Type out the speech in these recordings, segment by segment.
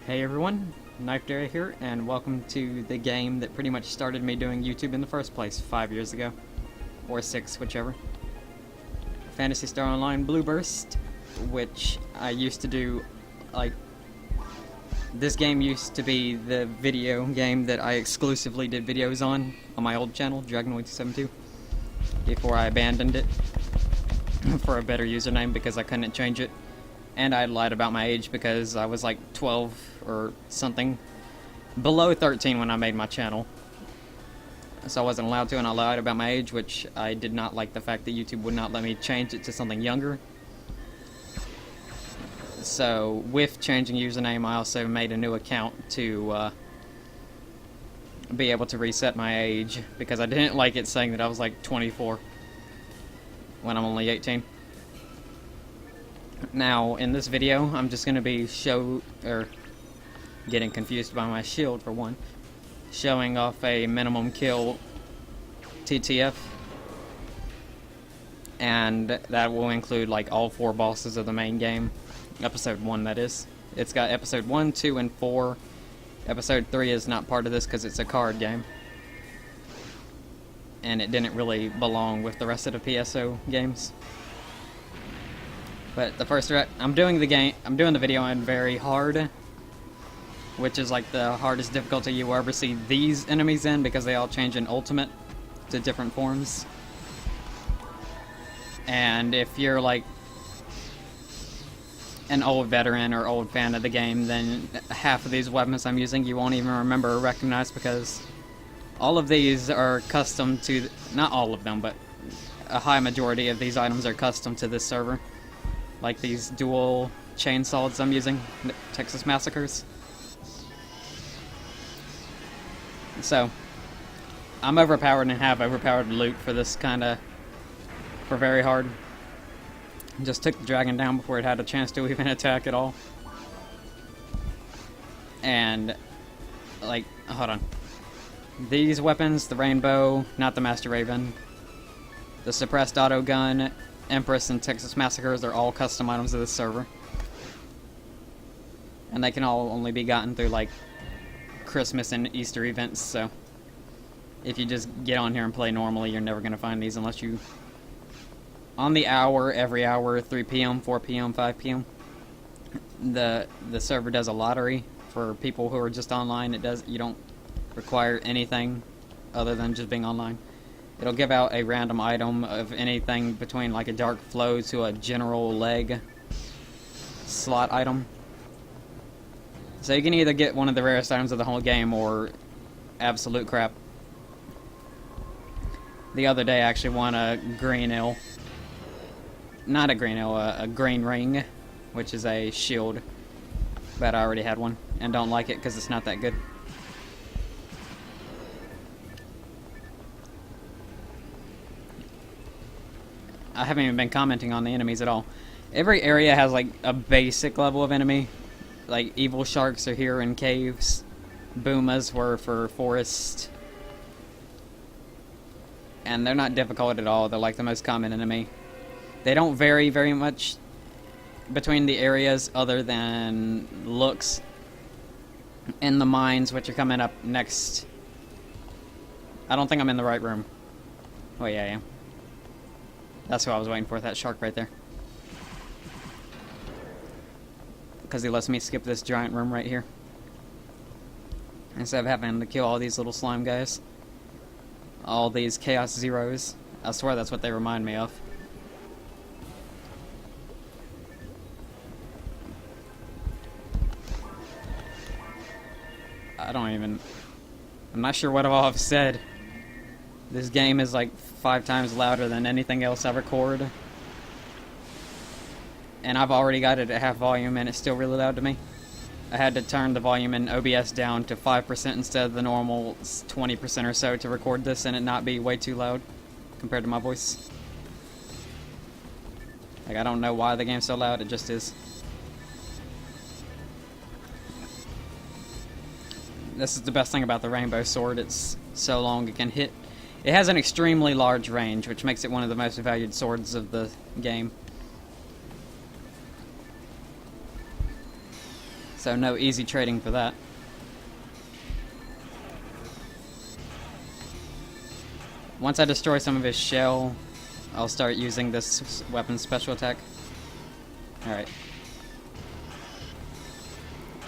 Hey everyone, Knife Dairy here, and welcome to the game that pretty much started me doing YouTube in the first place 5 years ago. Or 6, whichever. Phantasy Star Online Blue Burst, which I used to do, like... This game used to be the video game that I exclusively did videos on my old channel, Dragonoid272, before I abandoned it for a better username because I couldn't change it. And I lied about my age because I was like 12 or something. Below 13 when I made my channel. So I wasn't allowed to, and I lied about my age, which I did not like the fact that YouTube would not let me change it to something younger. So, with changing username, I also made a new account to be able to reset my age, because I didn't like it saying that I was like 24 when I'm only 18. Now, in this video, I'm just going to be getting confused by my shield, for one, showing off a minimum kill TTF, and that will include, like, all 4 bosses of the main game. Episode 1, that is. It's got Episode 1, 2, and 4. Episode 3 is not part of this because it's a card game. And it didn't really belong with the rest of the PSO games. But the first I'm doing the video on very hard, which is like the hardest difficulty you will ever see these enemies in, because they all change in ultimate to different forms. And if you're like an old veteran or old fan of the game, then half of these weapons I'm using you won't even remember or recognize, because all of these are custom to, not all of them, but a high majority of these items are custom to this server. Like these dual chainsaws I'm using, Texas Massacres. So, I'm overpowered and have overpowered loot for this for very hard. Just took the dragon down before it had a chance to even attack at all. And, like, hold on. These weapons, the Rainbow, not the Master Raven, the Suppressed Auto Gun, Empress, and Texas Massacres are all custom items of this server. And they can all only be gotten through, like, Christmas and Easter events, so if you just get on here and play normally, you're never going to find these unless you... On the hour, every hour, 3 p.m., 4 p.m., 5 p.m. The server does a lottery for people who are just online. You don't require anything other than just being online. It'll give out a random item of anything between like a dark flow to a general leg slot item. So you can either get one of the rarest items of the whole game or absolute crap. The other day I actually won a green ale. Not a green ale, a green ring, which is a shield. But I already had one and don't like it because it's not that good. I haven't even been commenting on the enemies at all. Every area has like a basic level of enemy. Like evil sharks are here in caves. Boomas were for forest. And they're not difficult at all. They're like the most common enemy. They don't vary very much between the areas other than looks. And the mines, which are coming up next. I don't think I'm in the right room. Oh yeah, I am. That's who I was waiting for, that shark right there. Because he lets me skip this giant room right here, instead of having to kill all these little slime guys. All these Chaos Zeros. I swear that's what they remind me of. I'm not sure what I've said. This game is like 5 times louder than anything else I record. And I've already got it at half volume and it's still really loud to me. I had to turn the volume in OBS down to 5% instead of the normal 20% or so to record this and it not be way too loud compared to my voice. Like, I don't know why the game's so loud, it just is. This is the best thing about the Rainbow Sword, it's so long it can hit. It has an extremely large range, which makes it one of the most valued swords of the game. So no easy trading for that. Once I destroy some of his shell, I'll start using this weapon's special attack. Alright.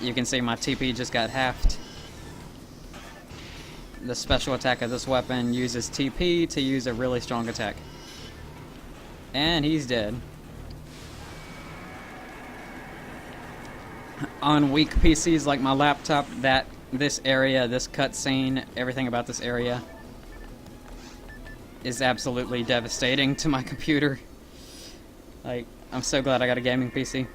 You can see my TP just got halved. The special attack of this weapon uses TP to use a really strong attack. And he's dead. On weak PCs like my laptop, this area, this cutscene, everything about this area is absolutely devastating to my computer. Like, I'm so glad I got a gaming PC.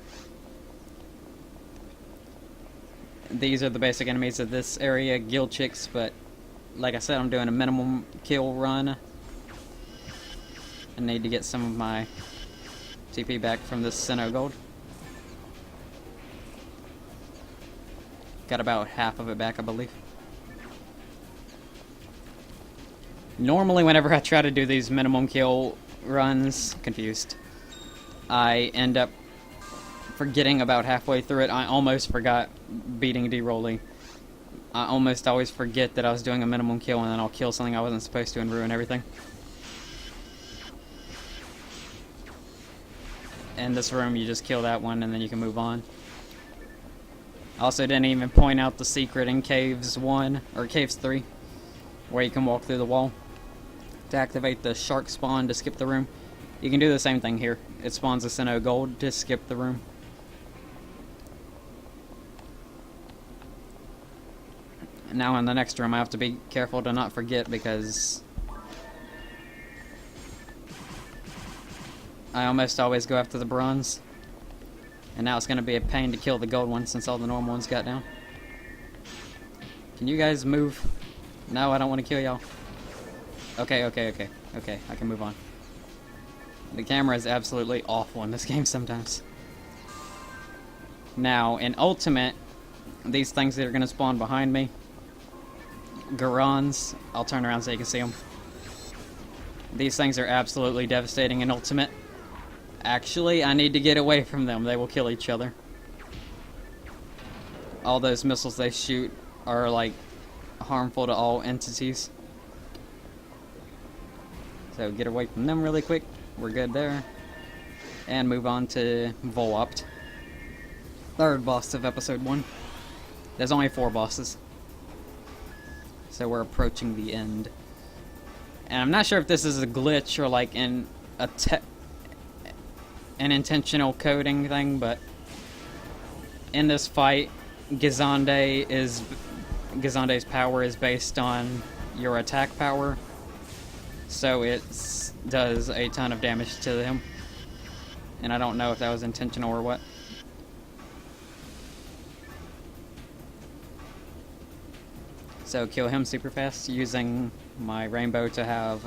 These are the basic enemies of this area, guild chicks, but like I said, I'm doing a minimum kill run. I need to get some of my TP back from this Sinnoh gold. Got about half of it back, I believe. Normally, whenever I try to do these minimum kill runs, I end up forgetting about halfway through it. I almost forgot beating D-Rolly. I almost always forget that I was doing a minimum kill, and then I'll kill something I wasn't supposed to and ruin everything. In this room, you just kill that one, and then you can move on. I also didn't even point out the secret in Caves 1, or Caves 3, where you can walk through the wall. To activate the shark spawn to skip the room, you can do the same thing here. It spawns a Sinnoh gold to skip the room. Now in the next room, I have to be careful to not forget because I almost always go after the bronze. And now it's going to be a pain to kill the gold one since all the normal ones got down. Can you guys move? No, I don't want to kill y'all. Okay, I can move on. The camera is absolutely awful in this game sometimes. Now, in Ultimate, these things that are going to spawn behind me, Garons, I'll turn around so you can see them. These things are absolutely devastating in Ultimate. Actually, I need to get away from them. They will kill each other. All those missiles they shoot are, like, harmful to all entities. So get away from them really quick. We're good there. And move on to Volopt. Third boss of episode 1. There's only 4 bosses. So we're approaching the end. And I'm not sure if this is a glitch or like an intentional coding thing, but in this fight, Gizande's power is based on your attack power. So it does a ton of damage to him. And I don't know if that was intentional or what. So kill him super fast using my rainbow to have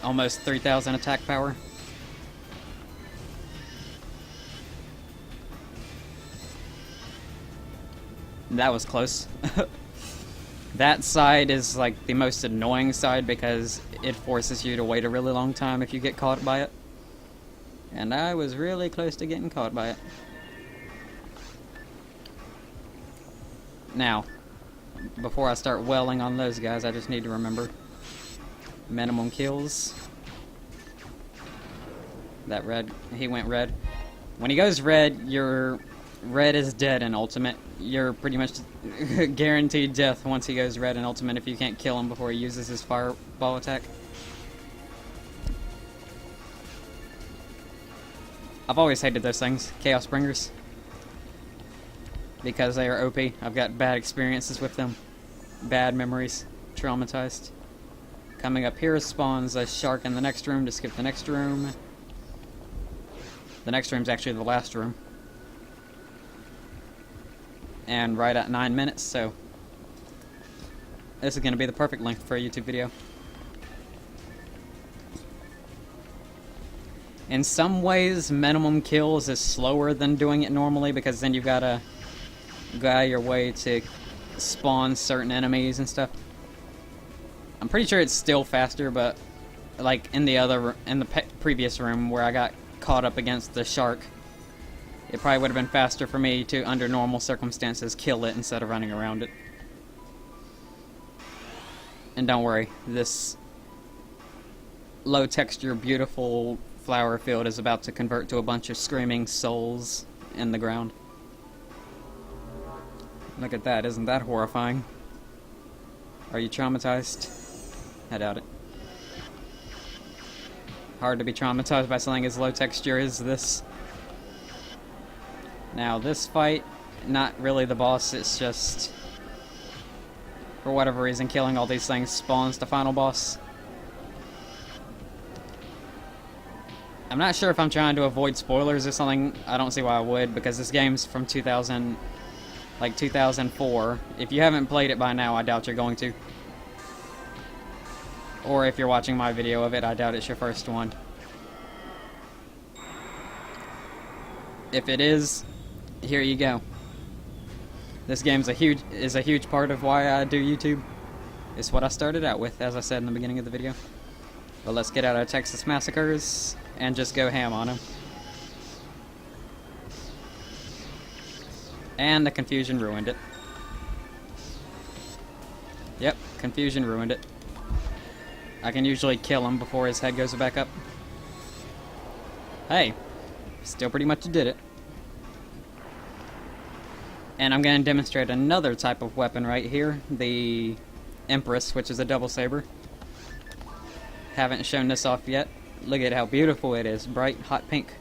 almost 3,000 attack power. That was close. That side is like the most annoying side because it forces you to wait a really long time if you get caught by it. And I was really close to getting caught by it. Now, before I start welling on those guys, I just need to remember minimum kills. That red, he went red. When he goes red, your red is dead in Ultimate. You're pretty much guaranteed death once he goes red in Ultimate if you can't kill him before he uses his fireball attack. I've always hated those things, Chaos Bringers. Because they are OP. I've got bad experiences with them. Bad memories. Traumatized. Coming up here spawns a shark in the next room to skip the next room. The next room's actually the last room. And right at 9 minutes, so this is going to be the perfect length for a YouTube video. In some ways, minimum kills is slower than doing it normally because then you've got to go out of your way to spawn certain enemies and stuff. I'm pretty sure it's still faster, but like in the previous room where I got caught up against the shark, It probably would have been faster for me to, under normal circumstances, kill it instead of running around it. And don't worry, this low texture, beautiful flower field is about to convert to a bunch of screaming souls in the ground. Look at that, isn't that horrifying? Are you traumatized? I doubt it. Hard to be traumatized by something as low texture as this. Now this fight, not really the boss, it's just, for whatever reason, killing all these things spawns the final boss. I'm not sure if I'm trying to avoid spoilers or something. I don't see why I would, because this game's from 2004. If you haven't played it by now, I doubt you're going to. Or if you're watching my video of it, I doubt it's your first one. If it is, here you go. This game is a huge part of why I do YouTube. It's what I started out with, as I said in the beginning of the video. But let's get out of Texas Massacres and just go ham on them. And the confusion ruined it. Yep, confusion ruined it. I can usually kill him before his head goes back up. Hey, still pretty much did it. And I'm going to demonstrate another type of weapon right here, the Empress, which is a double saber. Haven't shown this off yet. Look at how beautiful it is, bright, hot pink.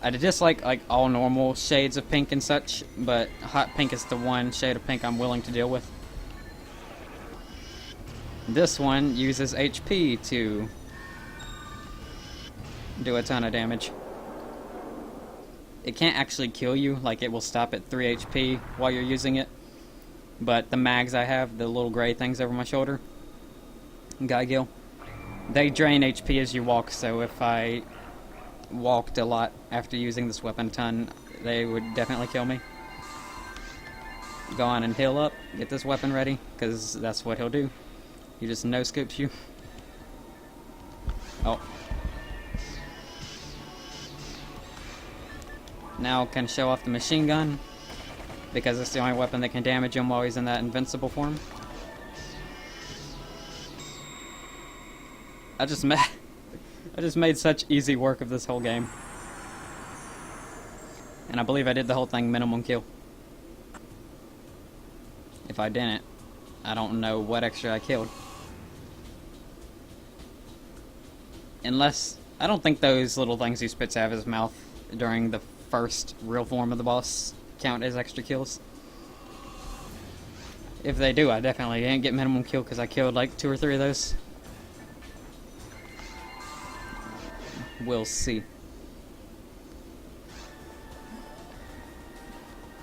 I dislike like all normal shades of pink and such, but hot pink is the one shade of pink I'm willing to deal with. This one uses HP to do a ton of damage. It can't actually kill you, like it will stop at 3 HP while you're using it. But the mags I have, the little gray things over my shoulder, Geigil, they drain HP as you walk, so if I walked a lot after using this weapon a ton, they would definitely kill me. Go on and heal up, get this weapon ready, because that's what he'll do. He just no-scoops you. Oh. Now can show off the machine gun, because it's the only weapon that can damage him while he's in that invincible form. I just made such easy work of this whole game. And I believe I did the whole thing minimum kill. If I didn't, I don't know what extra I killed. Unless, I don't think those little things he spits out of his mouth during the first real form of the boss count as extra kills. If they do, I definitely didn't get minimum kill because I killed like 2 or 3 of those. We'll see.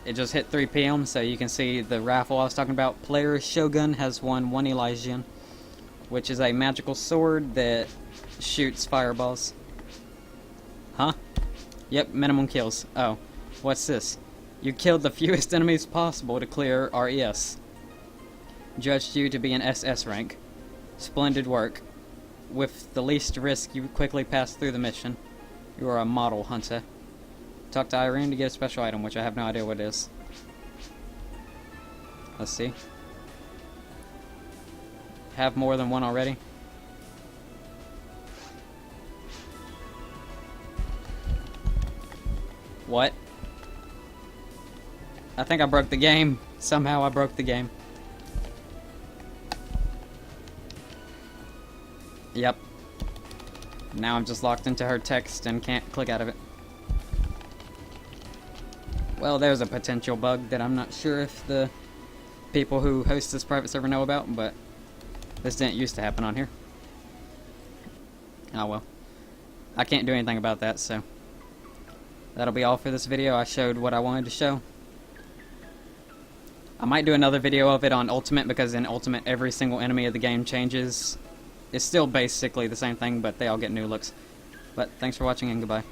It just hit 3 PM, so you can see the raffle I was talking about. Player Shogun has won 1 Elysian, which is a magical sword that shoots fireballs. Huh? Yep, minimum kills. Oh, what's this? You killed the fewest enemies possible to clear RES. Judged you to be an SS rank. Splendid work. With the least risk, you quickly passed through the mission. You are a model hunter. Talk to Irene to get a special item, which I have no idea what it is. Let's see. Have more than 1 already? What? I think I broke the game. Somehow I broke the game. Yep. Now I'm just locked into her text and can't click out of it. Well, there's a potential bug that I'm not sure if the people who host this private server know about, but this didn't used to happen on here. Oh well. I can't do anything about that, so that'll be all for this video. I showed what I wanted to show. I might do another video of it on Ultimate, because in Ultimate every single enemy of the game changes. It's still basically the same thing, but they all get new looks. But thanks for watching and goodbye.